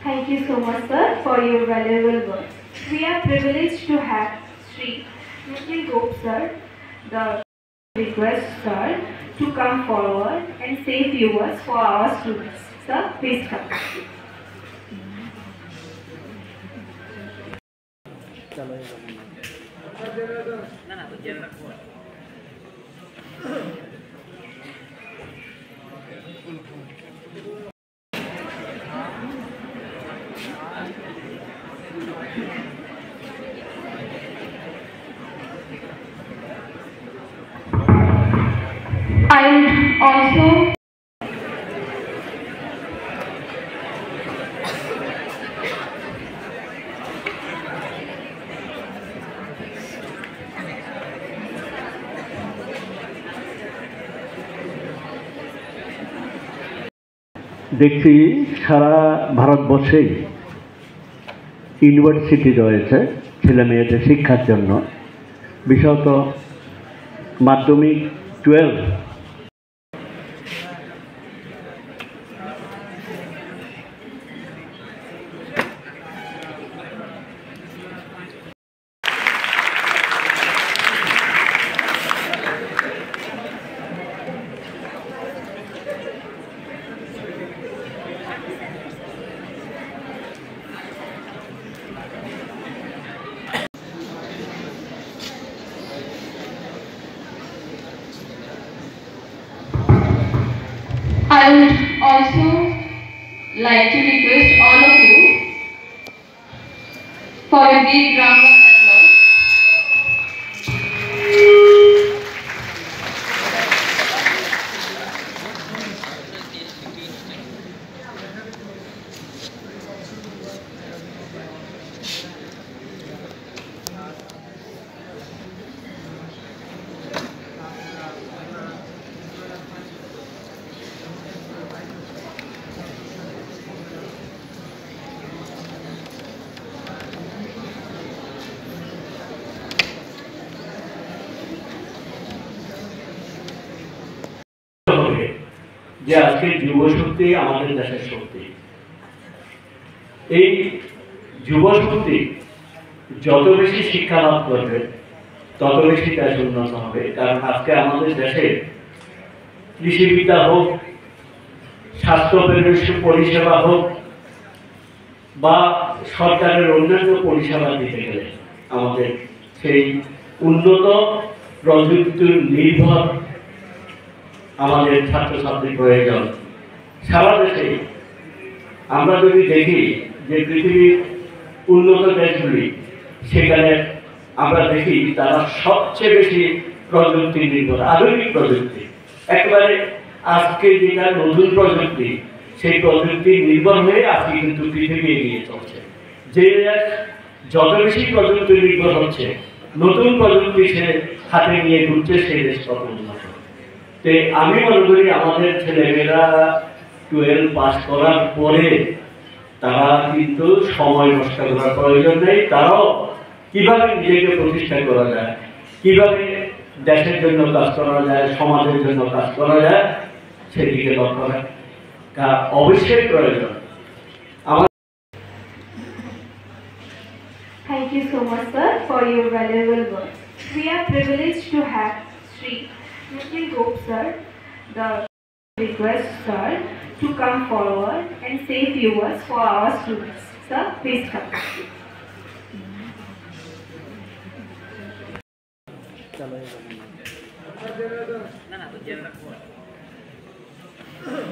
Thank you so much, sir, for your valuable words. We are privileged to have Sri Nikhil Gop, sir, the request, sir, to come forward and say few words for our students. Sir, please come. And also দেখছি সারা ভারতবর্ষেই university রয়েছে ছেলে মেয়েদের শিক্ষার জন্য, বিশেষত মাধ্যমিক 12। I would also like to request all of you for a big round of applause. যে আজকে যুব শক্তি আমাদের দেশের শক্তি, এই যুব শক্তি যত বেশি শিক্ষা লাভ করবে তত বেশি দেশ উন্নত হবে। কারণ আজকে আমাদের দেশে কৃষিবিদ্যা হোক, স্বাস্থ্য পরিষেবা হোক বা সরকারের অন্যান্য পরিষেবা দিতে গেলে আমাদের সেই উন্নত প্রযুক্তির নির্ভর আমাদের ছাত্রছাত্রীর প্রয়োজন। সারা দেশে আমরা যদি দেখি যে পৃথিবীর উন্নত দেশগুলি, সেখানে আমরা দেখি তারা সবচেয়ে বেশি প্রযুক্তি নির্ভর, আধুনিক প্রযুক্তি, একেবারে আজকে যেটা নতুন প্রযুক্তি, সেই প্রযুক্তি নির্ভর হয়ে আজকে কিন্তু পৃথিবী এগিয়ে চলছে। যে দেশ যত বেশি প্রযুক্তি নির্ভর হচ্ছে, নতুন প্রযুক্তি সে হাতে নিয়ে ঘুরছে, সেই দেশ তত উন্নত। আমি মনে করি আমাদের ছেলেমেয়েরা 12 পাস করার পরে তারা কিন্তু সময় নষ্ট করার প্রয়োজন নেই। তারাও কিভাবে নিজেকে প্রতিষ্ঠা করা যায়, কিভাবে দেশের জন্য কাজ করা যায়, সমাজের জন্য কাজ করা যায়, সেদিকে লক্ষ্য রাখা অবশ্যই প্রয়োজন। Thank you so much, sir, for your valuable words. We are privileged to have Sri Nikhil Gop, sir, the request, sir, to come forward and say few words for our students. Sir, please come. No, no,